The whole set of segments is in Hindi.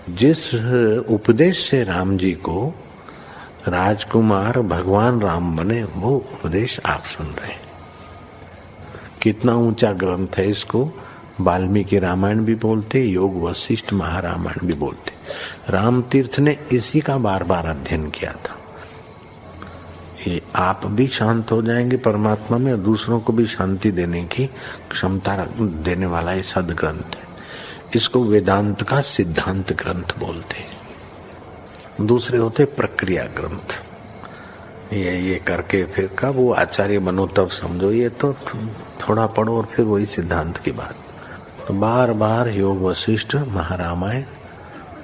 जिस उपदेश से राम जी को राजकुमार भगवान राम बने, वो उपदेश आप सुन रहे हैं। कितना ऊंचा ग्रंथ है। इसको वाल्मीकि रामायण भी बोलते, योग वशिष्ठ महारामायण भी बोलते। राम तीर्थ ने इसी का बार बार अध्ययन किया था। ये आप भी शांत हो जाएंगे परमात्मा में, और दूसरों को भी शांति देने की क्षमता देने वाला ये सदग्रंथ है। इसको वेदांत का सिद्धांत ग्रंथ बोलते हैं। दूसरे होते प्रक्रिया ग्रंथ। ये करके फिर कब वो आचार्य बनो तब समझो, ये तो थोड़ा पढ़ो और फिर वही सिद्धांत की बात। तो बार बार योग वशिष्ठ महारामायण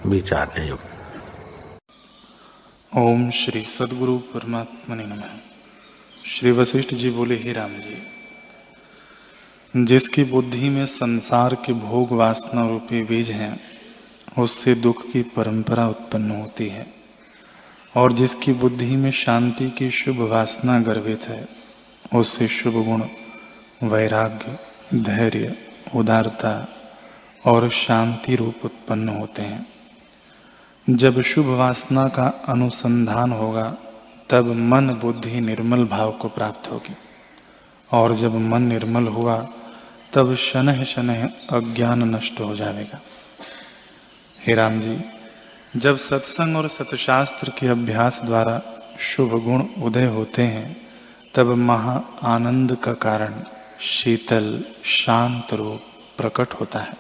विचारने योग। ओम श्री सद्गुरु परमात्मने नमः। श्री वशिष्ठ जी बोले, हे राम जी, जिसकी बुद्धि में संसार के भोग वासना रूपी बीज हैं, उससे दुख की परंपरा उत्पन्न होती है। और जिसकी बुद्धि में शांति की शुभ वासना गर्भित है, उससे शुभ गुण वैराग्य, धैर्य, उदारता और शांति रूप उत्पन्न होते हैं। जब शुभ वासना का अनुसंधान होगा, तब मन बुद्धि निर्मल भाव को प्राप्त होगी। और जब मन निर्मल हुआ, तब शनह शनह अज्ञान नष्ट हो जाएगा। हे राम जी, जब सत्संग और सतशास्त्र के अभ्यास द्वारा शुभ गुण उदय होते हैं, तब महा आनंद का कारण शीतल शांत रूप प्रकट होता है।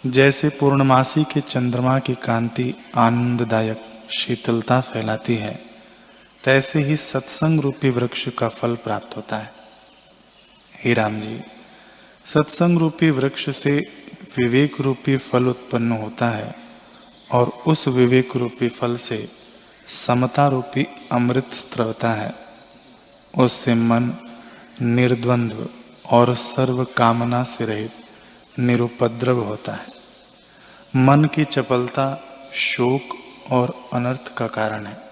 जैसे पूर्णमासी के चंद्रमा की कांति आनंददायक शीतलता फैलाती है, तैसे ही सत्संग रूपी वृक्ष का फल प्राप्त होता है। हे राम जी, सत्संग रूपी वृक्ष से विवेक रूपी फल उत्पन्न होता है, और उस विवेक रूपी फल से समता रूपी अमृत स्त्रवता है। उससे मन निर्द्वंद्व और सर्व कामना से रहित निरुपद्रव होता है। मन की चपलता शोक और अनर्थ का कारण है।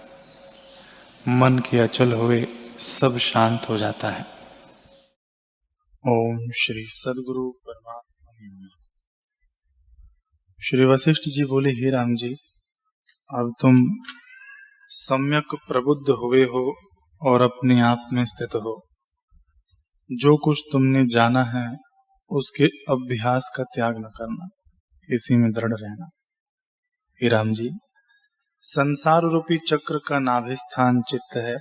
मन के अचल हुए सब शांत हो जाता है। ओम श्री सद्गुरु परमात्मा नमः। श्री वशिष्ठ जी बोले, हे राम जी, अब तुम सम्यक प्रबुद्ध हुए हो और अपने आप में स्थित हो। जो कुछ तुमने जाना है, उसके अभ्यास का त्याग न करना, इसी में दृढ़ रहना। हे राम जी, संसार रूपी चक्र का नाभि स्थान चित्त है।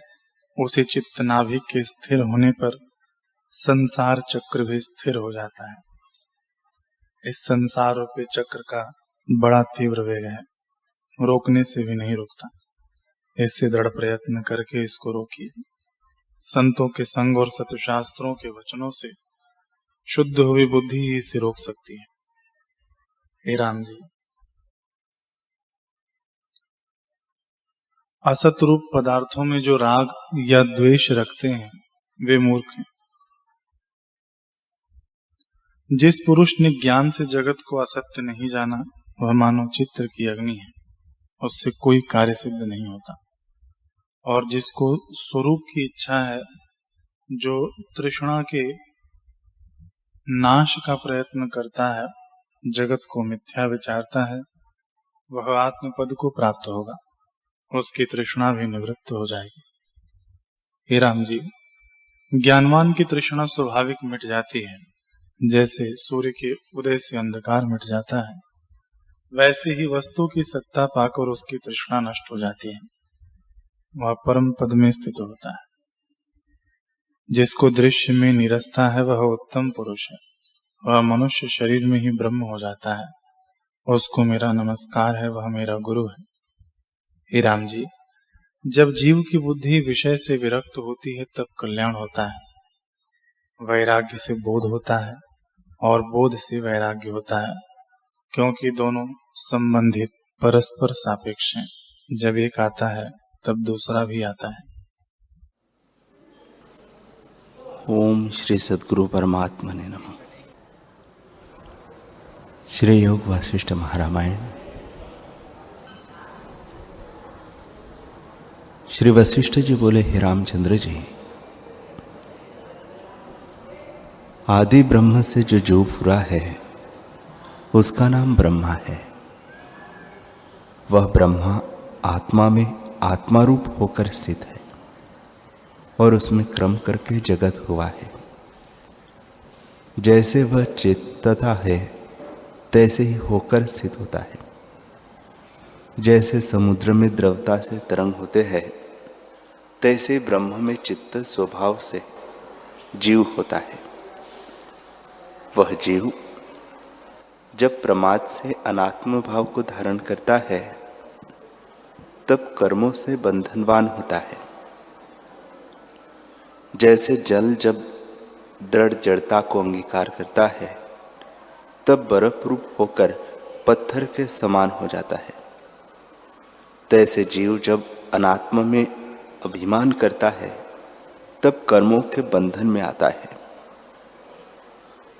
उसी चित्त नाभि के स्थिर होने पर संसार चक्र भी स्थिर हो जाता है। इस संसार रूपी चक्र का बड़ा तीव्र वेग है, रोकने से भी नहीं रुकता। इससे दृढ़ प्रयत्न करके इसको रोकिए। संतों के संग और सतशास्त्रों के वचनों से शुद्ध हुई बुद्धि ही इसे रोक सकती है। हे राम जी, असत रूप पदार्थों में जो राग या द्वेष रखते हैं, वे मूर्ख हैं। जिस पुरुष ने ज्ञान से जगत को असत्य नहीं जाना, वह मानो चित्र की अग्नि है, उससे कोई कार्य सिद्ध नहीं होता। और जिसको स्वरूप की इच्छा है, जो तृष्णा के नाश का प्रयत्न करता है, जगत को मिथ्या विचारता है, वह आत्मपद को प्राप्त होगा। उसकी तृष्णा भी निवृत्त हो जाएगी। हे राम जी, ज्ञानवान की तृष्णा स्वाभाविक मिट जाती है। जैसे सूर्य के उदय से अंधकार मिट जाता है, वैसे ही वस्तु की सत्ता पाकर उसकी तृष्णा नष्ट हो जाती है। वह परम पद में स्थित होता है। जिसको दृश्य में निरस्ता है, वह उत्तम पुरुष है। वह मनुष्य शरीर में ही ब्रह्म हो जाता है। उसको मेरा नमस्कार है, वह मेरा गुरु है। हे राम जी, जब जीव की बुद्धि विषय से विरक्त होती है, तब कल्याण होता है। वैराग्य से बोध होता है और बोध से वैराग्य होता है, क्योंकि दोनों संबंधित परस्पर सापेक्ष हैं। जब एक आता है, तब दूसरा भी आता है। ओम श्री सद्गुरु परमात्मने नमः। श्री योग वशिष्ठ महारामायण। श्री वशिष्ठ जी बोले, हे रामचंद्र जी, आदि ब्रह्म से जो फुरा है, उसका नाम ब्रह्मा है। वह ब्रह्मा आत्मा में आत्मारूप होकर स्थित है और उसमें क्रम करके जगत हुआ है। जैसे वह चेतता है तैसे ही होकर स्थित होता है। जैसे समुद्र में द्रवता से तरंग होते हैं तैसे ब्रह्म में चित्त स्वभाव से जीव होता है। वह जीव जब प्रमाद से अनात्म भाव को धारण करता है तब कर्मों से बंधनवान होता है। जैसे जल जब दृढ़ जड़ता को अंगीकार करता है तब बर्फ रूप होकर पत्थर के समान हो जाता है, तैसे जीव जब अनात्म में अभिमान करता है तब कर्मों के बंधन में आता है।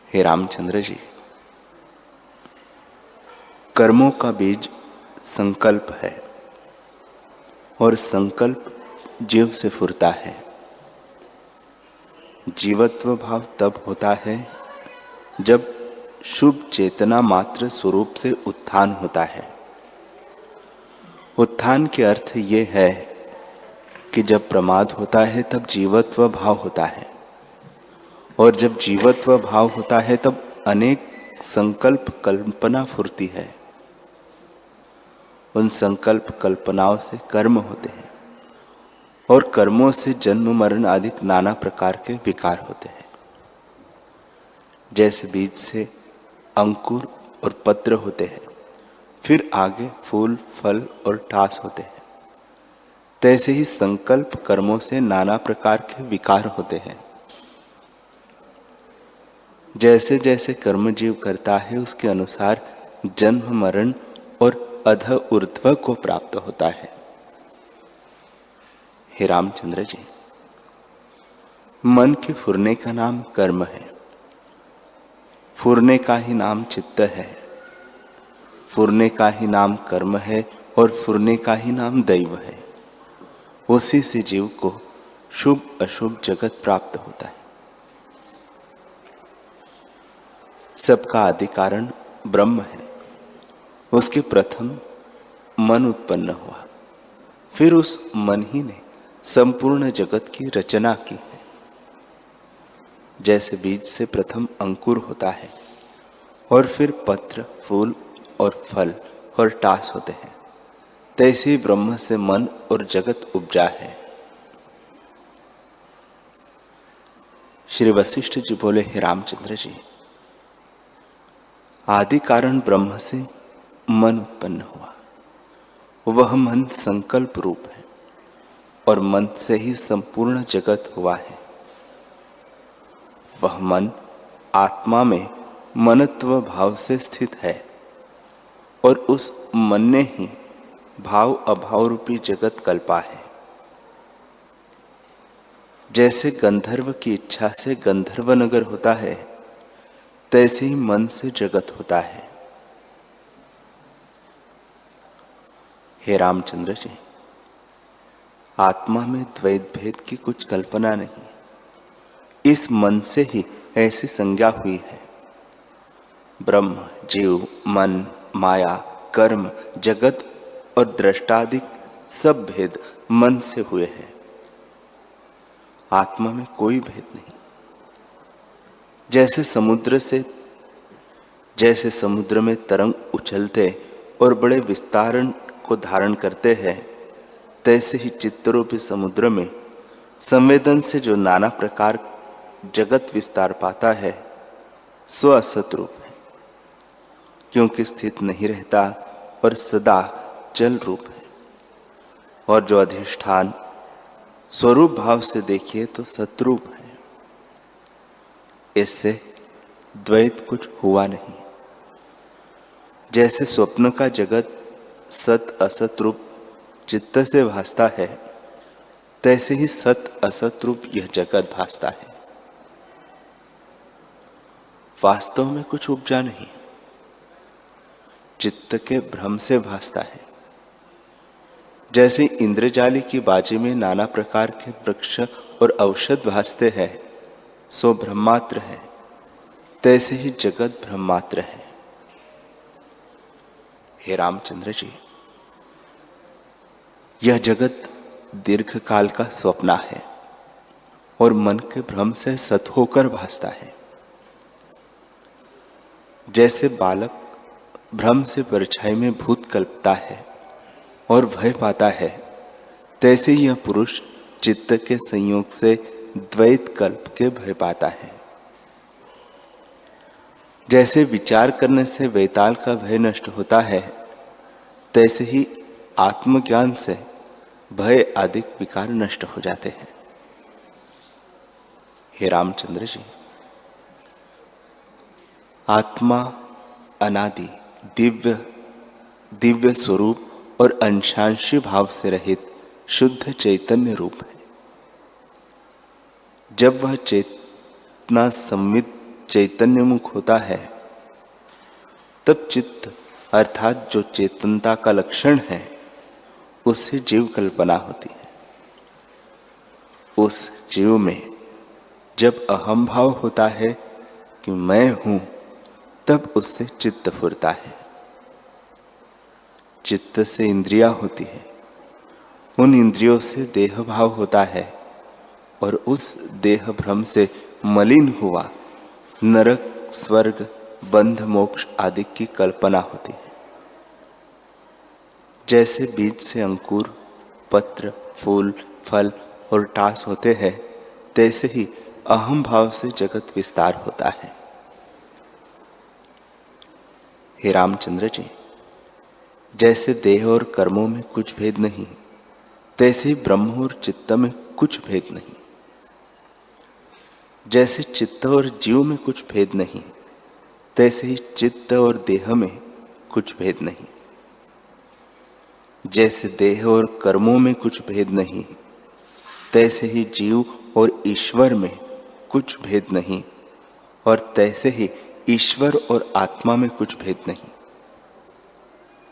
हे रामचंद्र जी, कर्मों का बीज संकल्प है और संकल्प जीव से फुरता है। जीवत्व भाव तब होता है जब शुभ चेतना मात्र स्वरूप से उत्थान होता है। उत्थान के अर्थ ये है कि जब प्रमाद होता है तब जीवत्व भाव होता है, और जब जीवत्व भाव होता है तब अनेक संकल्प कल्पना फुरती है। उन संकल्प कल्पनाओं से कर्म होते हैं और कर्मों से जन्म मरण आदि नाना प्रकार के विकार होते हैं। जैसे बीज से अंकुर और पत्र होते हैं, फिर आगे फूल फल और टास होते हैं, तैसे ही संकल्प कर्मों से नाना प्रकार के विकार होते हैं। जैसे जैसे कर्म जीव करता है उसके अनुसार जन्म मरण और अध ऊर्ध्व को प्राप्त होता है। हे रामचंद्र जी, मन के फुरने का नाम कर्म है, फुरने का ही नाम चित्त है, फुरने का ही नाम कर्म है और फुरने का ही नाम दैव है। उसी से जीव को शुभ अशुभ जगत प्राप्त होता है। सबका आदि कारण ब्रह्म है। उसके प्रथम मन उत्पन्न हुआ, फिर उस मन ही ने संपूर्ण जगत की रचना की है। जैसे बीज से प्रथम अंकुर होता है और फिर पत्र फूल और फल और टास होते हैं, तैसे ही ब्रह्म से मन और जगत उपजा है। श्री वशिष्ठ जी बोले, हे रामचंद्र जी, आदि कारण ब्रह्म से मन उत्पन्न हुआ। वह मन संकल्प रूप है और मन से ही संपूर्ण जगत हुआ है। वह मन आत्मा में मनत्व भाव से स्थित है और उस मन ने ही भाव अभाव रूपी जगत कल्पा है। जैसे गंधर्व की इच्छा से गंधर्व नगर होता है, तैसे ही मन से जगत होता है। हे रामचंद्र जी, आत्मा में द्वैत भेद की कुछ कल्पना नहीं, इस मन से ही ऐसी संज्ञा हुई है। ब्रह्म, जीव, मन, माया, कर्म, जगत और दृष्टादि सब भेद मन से हुए हैं। आत्मा में कोई भेद नहीं। जैसे समुद्र में तरंग उछलते और बड़े विस्तारण को धारण करते हैं, तैसे ही चित्तरूपी समुद्र में संवेदन से जो नाना प्रकार जगत विस्तार पाता है सो असत रूप है, क्योंकि स्थित नहीं रहता और सदा चल रूप है। और जो अधिष्ठान स्वरूप भाव से देखिए तो सतरूप है। इससे द्वैत कुछ हुआ नहीं। जैसे स्वप्न का जगत सत असत रूप चित्त से भासता है, तैसे ही सत असत रूप यह जगत भासता है। वास्तव में कुछ उपजा नहीं, चित्त के भ्रम से भासता है। जैसे इंद्रजाली की बाजी में नाना प्रकार के वृक्ष और औषध भासते हैं, सो ब्रह्मात्र है, तैसे ही जगत ब्रह्मात्र है। हे रामचंद्र जी, यह जगत दीर्घ काल का स्वप्न है और मन के भ्रम से सत होकर भासता है। जैसे बालक भ्रम से परछाई में भूत कल्पता है और भय पाता है, तैसे यह पुरुष चित्त के संयोग से द्वैत कल्प के भय पाता है। जैसे विचार करने से वैताल का भय नष्ट होता है, तैसे ही आत्मज्ञान से भय आदि विकार नष्ट हो जाते हैं। हे रामचंद्र जी, आत्मा अनादि दिव्य स्वरूप और अंशांशी भाव से रहित शुद्ध चैतन्य रूप है। जब वह चेतना संवित चैतन्य मुख होता है, तब चित्त अर्थात जो चेतनता का लक्षण है, उससे जीव कल्पना होती है। उस जीव में जब अहम भाव होता है कि मैं हूं, तब उससे चित्त फुरता है। चित्त से इंद्रियां होती है, उन इंद्रियों से देह भाव होता है और उस देह भ्रम से मलिन हुआ नरक, स्वर्ग, बंध, मोक्ष आदि की कल्पना होती है। जैसे बीज से अंकुर, पत्र, फूल, फल और टास होते हैं, तैसे ही अहम भाव से जगत विस्तार होता है। हे रामचंद्र जी, जैसे देह और कर्मों में कुछ भेद नहीं, तैसे ही ब्रह्म और चित्त में कुछ भेद नहीं। जैसे चित्त और जीव में कुछ भेद नहीं, तैसे ही चित्त और देह में कुछ भेद नहीं। जैसे देह और कर्मों में कुछ भेद नहीं, तैसे ही जीव और ईश्वर में कुछ भेद नहीं, और तैसे ही ईश्वर और आत्मा में कुछ भेद नहीं।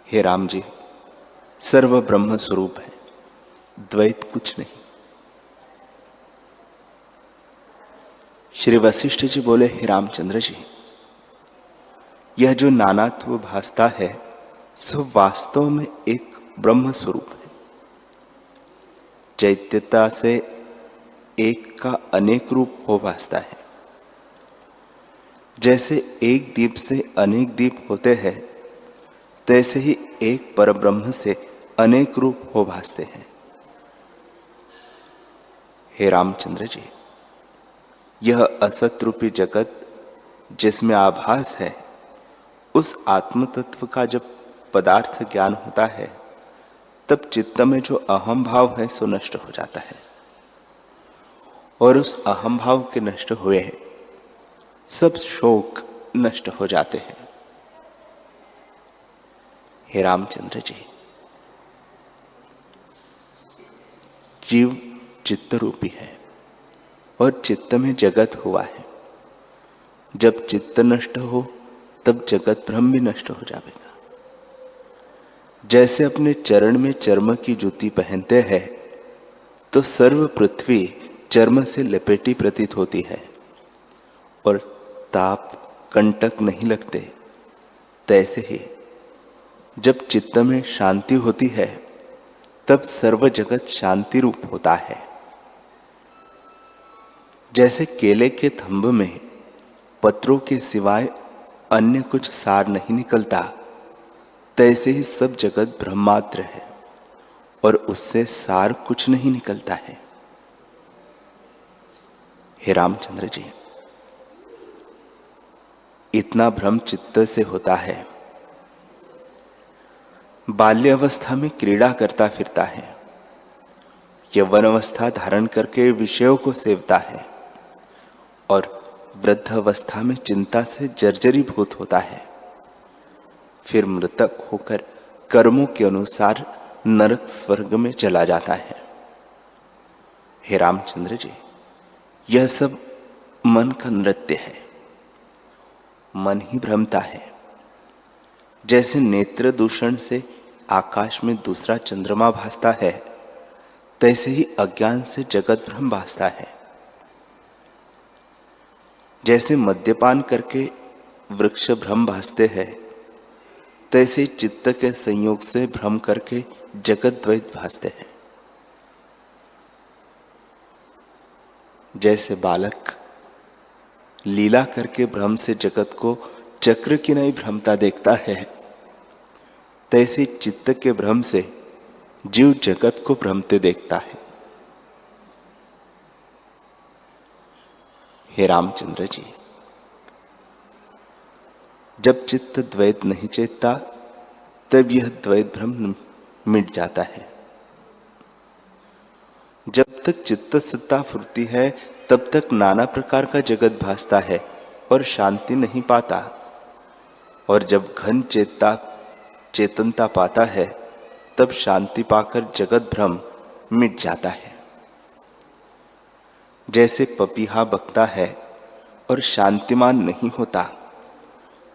हे राम जी, सर्व ब्रह्म स्वरूप है, द्वैत कुछ नहीं। श्री वशिष्ठ जी बोले, हे रामचंद्र जी, यह जो नानात्व भासता है, सो वास्तव में एक ब्रह्म स्वरूप है। चैत्यता से एक का अनेक रूप हो भासता है। जैसे एक दीप से अनेक दीप होते हैं, तैसे ही एक परब्रह्म से अनेक रूप हो भासते हैं। हे रामचंद्र जी, यह असत रूपी जगत जिसमें आभास है, उस आत्म तत्व का जब पदार्थ ज्ञान होता है, तब चित्त में जो अहम भाव है सो नष्ट हो जाता है, और उस अहम भाव के नष्ट हुए सब शोक नष्ट हो जाते हैं। हे रामचंद्र जी, जीव चित्त रूपी है और चित्त में जगत हुआ है। जब चित्त नष्ट हो, तब जगत भ्रम भी नष्ट हो जाएगा। जैसे अपने चरण में चर्म की जूती पहनते हैं, तो सर्व पृथ्वी चर्म से लपेटी प्रतीत होती है और ताप कंटक नहीं लगते। तैसे ही जब चित्त में शांति होती है, तब सर्व जगत शांति रूप होता है। जैसे केले के थंभ में पत्रों के सिवाय अन्य कुछ सार नहीं निकलता, तैसे ही सब जगत ब्रह्मात्र है और उससे सार कुछ नहीं निकलता है। हे रामचंद्र जी, इतना भ्रम चित्त से होता है। बाल्य अवस्था में क्रीड़ा करता फिरता है, यौवन अवस्था धारण करके विषयों को सेवता है, और वृद्ध अवस्था में चिंता से जर्जरीभूत होता है। फिर मृतक होकर कर्मों के अनुसार नरक स्वर्ग में चला जाता है। हे रामचंद्र जी, यह सब मन का नृत्य है। मन ही भ्रमता है। जैसे नेत्र दूषण से आकाश में दूसरा चंद्रमा भासता है, तैसे ही अज्ञान से जगत भ्रम भासता है। जैसे मद्यपान करके वृक्ष भ्रम भासते हैं, तैसे चित्त के संयोग से भ्रम करके जगत द्वैत भासते हैं। जैसे बालक लीला करके भ्रम से जगत को चक्र की नहीं भ्रमता देखता है, तैसे चित्त के भ्रम से जीव जगत को भ्रमते देखता है। हे रामचंद्र जी, जब चित्त द्वैत नहीं चेतता तब यह द्वैत भ्रम मिट जाता है। जब तक चित्त सत्ता फुरती है तब तक नाना प्रकार का जगत भासता है और शांति नहीं पाता, और जब घन चेतनता पाता है तब शांति पाकर जगत भ्रम मिट जाता है। जैसे पपीहा बकता है और शांतिमान नहीं होता,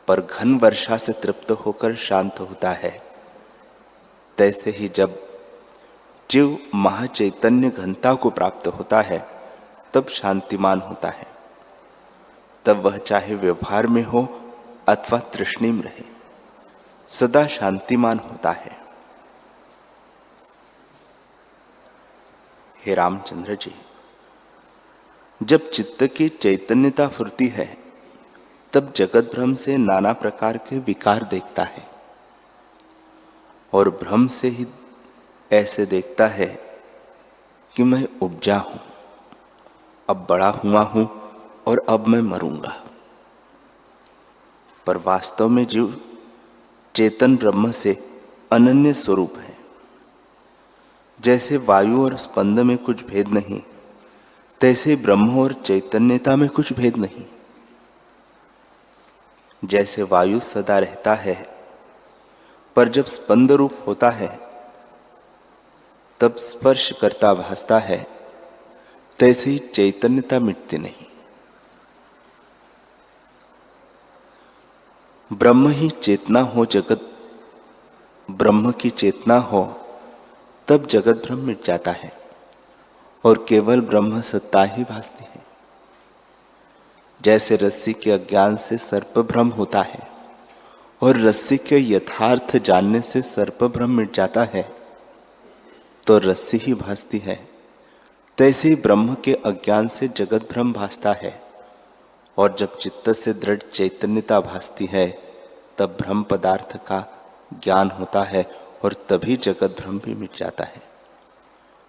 पर घन वर्षा से तृप्त होकर शांत होता है, तैसे ही जब जीव महाचैतन्य घनता को प्राप्त होता है तब शांतिमान होता है। तब वह चाहे व्यवहार में हो अथवा तृष्णिम रहे, सदा शांतिमान होता है। हे रामचंद्र जी, जब चित्त की चैतन्यता फुरती है तब जगत भ्रम से नाना प्रकार के विकार देखता है, और भ्रम से ही ऐसे देखता है कि मैं उपजा हूं, अब बड़ा हुआ हूं और अब मैं मरूंगा। पर वास्तव में जीव चेतन ब्रह्म से अनन्य स्वरूप है। जैसे वायु और स्पंद में कुछ भेद नहीं, तैसे ब्रह्म और चैतन्यता में कुछ भेद नहीं। जैसे वायु सदा रहता है, पर जब स्पंद रूप होता है तब स्पर्श करता भासता है, तैसे ही चैतन्यता मिटती नहीं। ब्रह्म ही चेतना हो, जगत ब्रह्म की चेतना हो, तब जगत भ्रम मिट जाता है और केवल ब्रह्म सत्ता ही भासती है। जैसे रस्सी के अज्ञान से सर्प भ्रम होता है और रस्सी के यथार्थ जानने से सर्प भ्रम मिट जाता है, तो रस्सी ही भासती है, तैसे ही ब्रह्म के अज्ञान से जगत भ्रम भासता है। और जब चित्त से दृढ़ चैतन्यता भासती है तब ब्रह्म पदार्थ का ज्ञान होता है और तभी जगत भ्रम भी मिट जाता है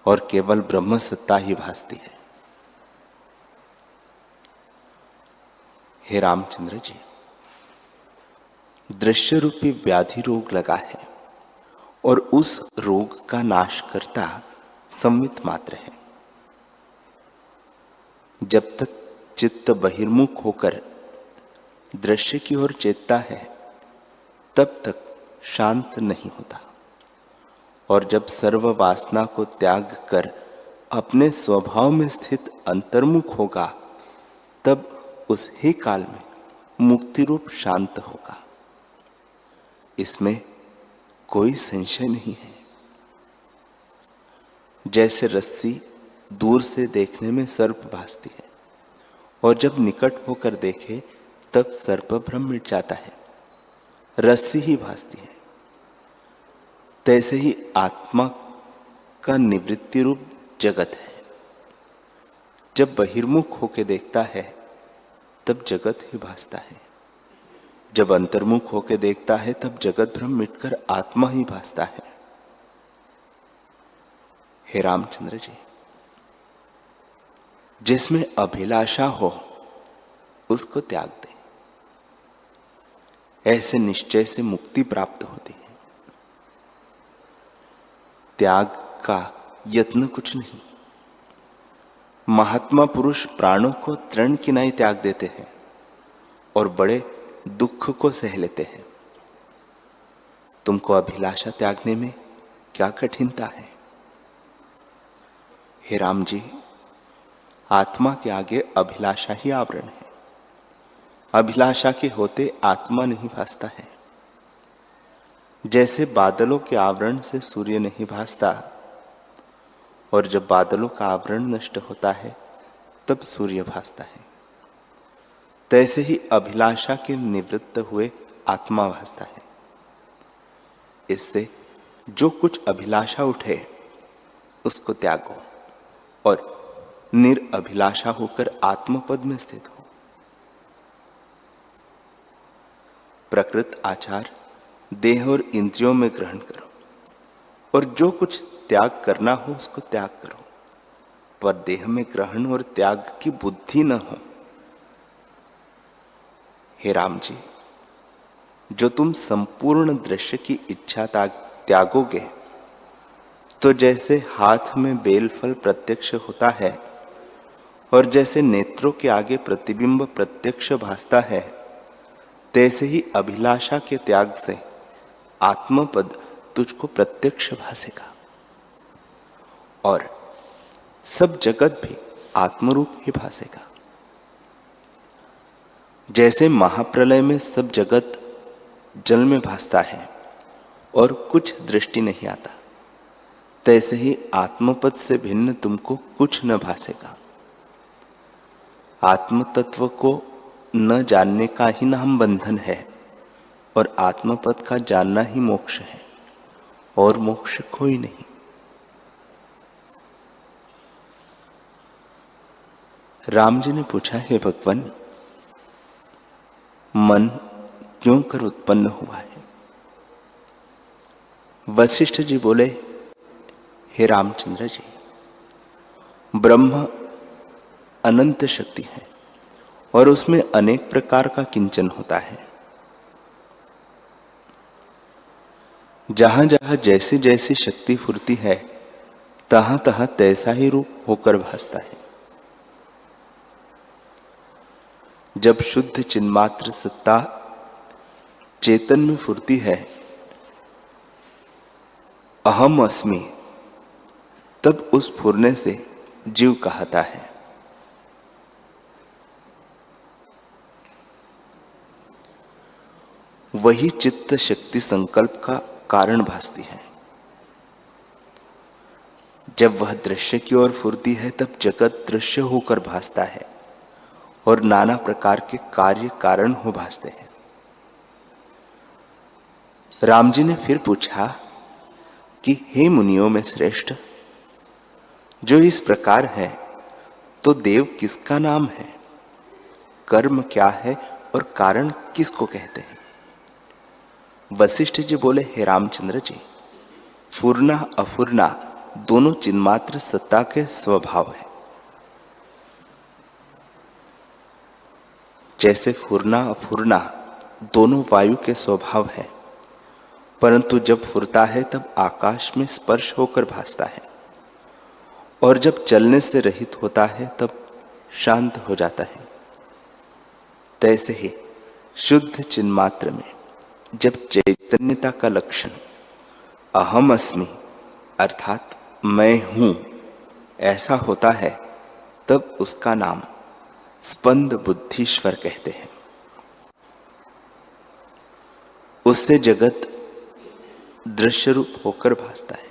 और केवल ब्रह्म सत्ता ही भासती है। हे रामचंद्र जी, दृश्य रूपी व्याधि रोग लगा है और उस रोग का नाश करता संवित मात्र है। जब तक चित्त बहिर्मुख होकर दृश्य की ओर चेतता है तब तक शांत नहीं होता, और जब सर्व वासना को त्याग कर अपने स्वभाव में स्थित अंतर्मुख होगा तब उस ही काल में मुक्ति रूप शांत होगा। इसमें कोई संशय नहीं है। जैसे रस्सी दूर से देखने में सर्प भासती है और जब निकट होकर देखे तब सर्प भ्रम मिट जाता है, रस्सी ही भासती है, तैसे ही आत्मा का निवृत्ति रूप जगत है। जब बहिर्मुख होकर देखता है तब जगत ही भासता है, जब अंतर्मुख होकर देखता है तब जगत भ्रम मिटकर आत्मा ही भासता है। हे रामचंद्र जी, जिसमें अभिलाषा हो उसको त्याग दे, ऐसे निश्चय से मुक्ति प्राप्त होती है। त्याग का यत्न कुछ नहीं। महात्मा पुरुष प्राणों को तृण किनाई त्याग देते हैं और बड़े दुख को सह लेते हैं। तुमको अभिलाषा त्यागने में क्या कठिनता है? हे राम जी, आत्मा के आगे अभिलाषा ही आवरण है। अभिलाषा के होते आत्मा नहीं भासता है। जैसे बादलों के आवरण से सूर्य नहीं भासता और जब बादलों का आवरण नष्ट होता है तब सूर्य भासता है, तैसे ही अभिलाषा के निवृत्त हुए आत्मा भासता है। इससे जो कुछ अभिलाषा उठे उसको त्यागो और निरअभिलाषा होकर आत्मपद में स्थित हो। प्रकृत आचार देह और इंद्रियों में ग्रहण करो और जो कुछ त्याग करना हो उसको त्याग करो, पर देह में ग्रहण और त्याग की बुद्धि न हो। हे राम जी, जो तुम संपूर्ण दृश्य की इच्छा त्यागोगे तो जैसे हाथ में बेलफल प्रत्यक्ष होता है और जैसे नेत्रों के आगे प्रतिबिंब प्रत्यक्ष भासता है, तैसे ही अभिलाषा के त्याग से आत्मपद तुझको प्रत्यक्ष भासेगा और सब जगत भी आत्मरूप ही भासेगा। जैसे महाप्रलय में सब जगत जल में भासता है और कुछ दृष्टि नहीं आता, तैसे ही आत्मपद से भिन्न तुमको कुछ न भासेगा। आत्म तत्व को न जानने का ही नाम बंधन है और आत्मपद का जानना ही मोक्ष है, और मोक्ष कोई नहीं। राम जी ने पूछा, हे भगवान, मन क्यों कर उत्पन्न हुआ है? वशिष्ठ जी बोले, हे रामचंद्र जी, ब्रह्म अनंत शक्ति है और उसमें अनेक प्रकार का किंचन होता है। जहां जहां जैसी जैसी शक्ति फुरती है, तहां तहां तैसा ही रूप होकर भासता है। जब शुद्ध चिन्मात्र सत्ता चेतन में फुरती है, अहम अस्मि, तब उस फुरने से जीव कहता है। वही चित्त शक्ति संकल्प का कारण भासती है। जब वह दृश्य की ओर फुरती है, तब जगत दृश्य होकर भासता है और नाना प्रकार के कार्य कारण हो भासते हैं। राम जी ने फिर पूछा कि हे मुनियों में श्रेष्ठ, जो इस प्रकार है तो देव किसका नाम है? कर्म क्या है और कारण किसको कहते हैं? वशिष्ठ जी बोले, हे रामचंद्र जी, फुरना अफुरना दोनों चिन्मात्र सत्ता के स्वभाव है। जैसे फुरना अफुरना दोनों वायु के स्वभाव है, परंतु जब फुरता है तब आकाश में स्पर्श होकर भासता है और जब चलने से रहित होता है तब शांत हो जाता है। तैसे ही शुद्ध चिन्मात्र में जब चैतन्यता का लक्षण अहम अस्मि अर्थात मैं हूं ऐसा होता है, तब उसका नाम स्पंद बुद्धीश्वर कहते हैं। उससे जगत दृश्य रूप होकर भासता है।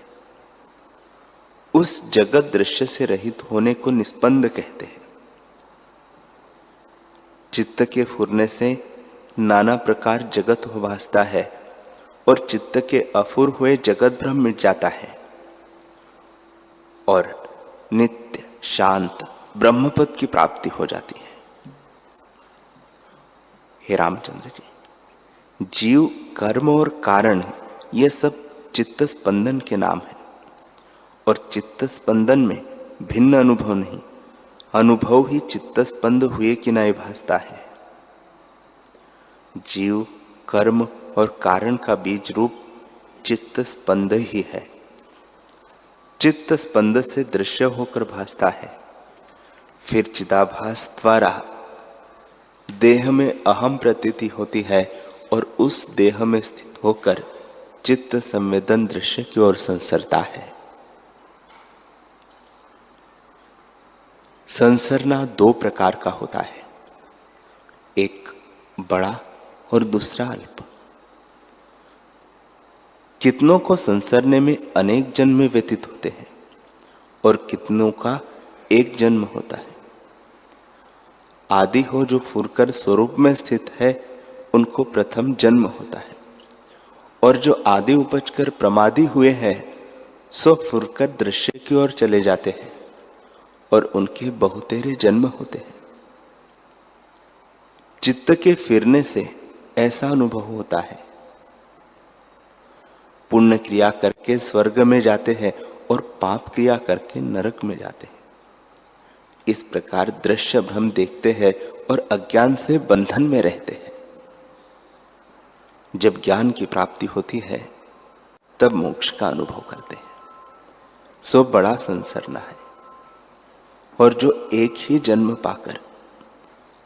उस जगत दृश्य से रहित होने को निस्पंद कहते हैं। चित्त के फुरने से नाना प्रकार जगत हो भासता है और चित्त के अफुर हुए जगत भ्रम मिट जाता है और नित्य शांत ब्रह्मपद की प्राप्ति हो जाती है। हे रामचंद्र जी, जीव, कर्म और कारण ये सब चित्त स्पंदन के नाम है और चित्त स्पंदन में भिन्न अनुभव नहीं, अनुभव ही चित्त स्पंद हुए कि नहीं भासता है। जीव, कर्म और कारण का बीज रूप चित्त स्पंद ही है। चित्त स्पंद से दृश्य होकर भासता है, फिर चिदाभास द्वारा देह में अहम प्रतीति होती है और उस देह में स्थित होकर चित्त संवेदन दृश्य की ओर संसरता है। संसरना दो प्रकार का होता है, एक बड़ा और दूसरा अल्प। कितनों को संसरने में अनेक जन्म व्यतीत होते हैं और कितनों का एक जन्म होता है। आदि हो जो फुरकर स्वरूप में स्थित है, उनको प्रथम जन्म होता है और जो आदि उपज कर प्रमादी हुए हैं सो फुरकर दृश्य की ओर चले जाते हैं और उनके बहुतेरे जन्म होते हैं। चित्त के फिरने से ऐसा अनुभव होता है। पुण्य क्रिया करके स्वर्ग में जाते हैं और पाप क्रिया करके नरक में जाते हैं। इस प्रकार दृश्य भ्रम देखते हैं और अज्ञान से बंधन में रहते हैं। जब ज्ञान की प्राप्ति होती है तब मोक्ष का अनुभव करते हैं। सो बड़ा संसरना है। और जो एक ही जन्म पाकर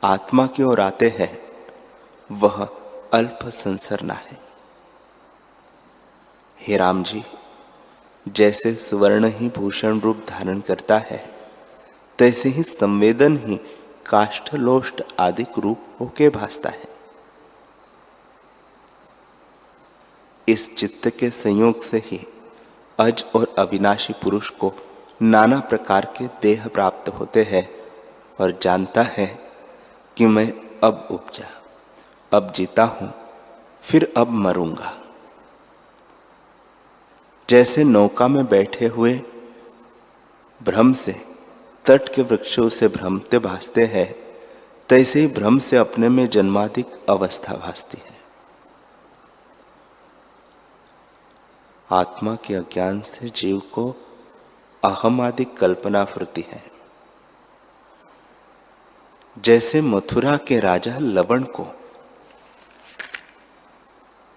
आत्मा की ओर आते हैं वह अल्प संसरना है। हे राम जी, जैसे सुवर्ण ही भूषण रूप धारण करता है तैसे ही संवेदन ही काष्ठ लोष्ट आदि रूप होके भासता है। इस चित्त के संयोग से ही अज और अविनाशी पुरुष को नाना प्रकार के देह प्राप्त होते हैं और जानता है कि मैं अब उपजा, अब जीता हूं, फिर अब मरूंगा। जैसे नौका में बैठे हुए भ्रम से तट के वृक्षों से भ्रमते भासते हैं, तैसे ही भ्रम से अपने में जन्माधिक अवस्था भासती है। आत्मा के अज्ञान से जीव को अहम आदि कल्पना फुरती है। जैसे मथुरा के राजा लवण को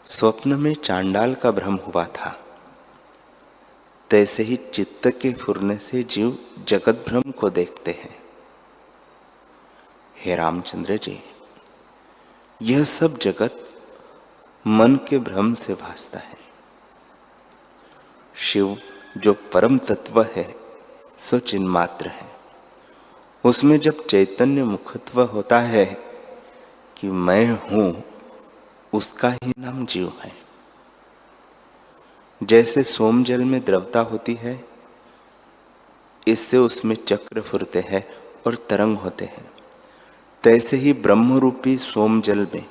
स्वप्न में चांडाल का भ्रम हुआ था, तैसे ही चित्त के फुरने से जीव जगत भ्रम को देखते हैं। हे रामचंद्र जी, यह सब जगत मन के भ्रम से भासता है। शिव जो परम तत्व है सो चिन्मात्र है। उसमें जब चैतन्य मुखत्व होता है कि मैं हूं, उसका ही नाम जीव है। जैसे सोम जल में द्रवता होती है, इससे उसमें चक्र फुरते हैं और तरंग होते हैं, तैसे ही ब्रह्म रूपी सोम जल में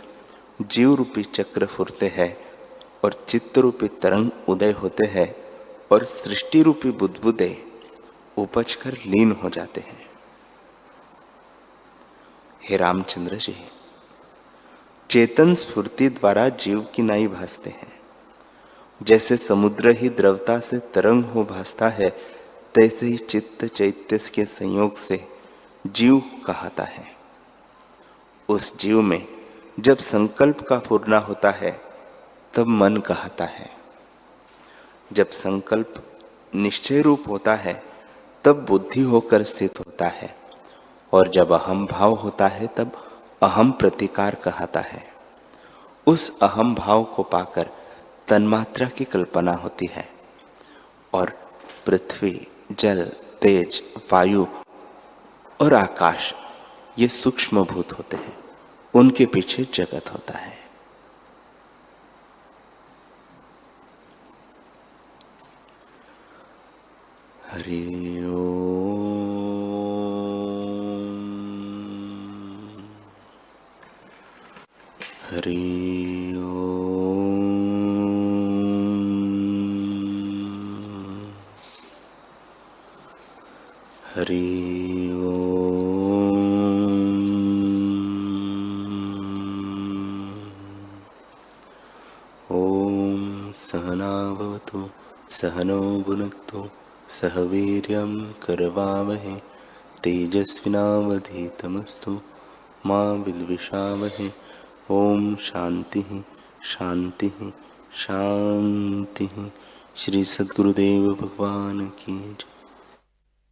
जीव रूपी चक्र फुरते हैं और चित्त रूपी तरंग उदय होते हैं और सृष्टि रूपी बुदबुदे उपज कर लीन हो जाते हैं। हे रामचंद्र जी, चेतन स्फूर्ति द्वारा जीव की नाई भासते हैं। जैसे समुद्र ही द्रवता से तरंग हो भासता है, तैसे ही चित्त चैत्य के संयोग से जीव कहता है। उस जीव में जब संकल्प का फुरना होता है तब मन कहता है। जब संकल्प निश्चय रूप होता है तब बुद्धि होकर स्थित होता है, और जब अहम भाव होता है तब अहम प्रतिकार कहता है। उस अहम भाव को पाकर तन्मात्रा की कल्पना होती है और पृथ्वी, जल, तेज, वायु और आकाश ये सूक्ष्म भूत होते हैं, उनके पीछे जगत होता है। हरि ओम। हरि ओम। हरि ओम। ओम सहना भवतु सहनौ भुनक्तु सह वीर्यं करवावहै तेजस्विनावधीतमस्तु मा विद्विषावहै। ओम शांति शांति शांति। श्री सद्गुरुदेव भगवान की जय।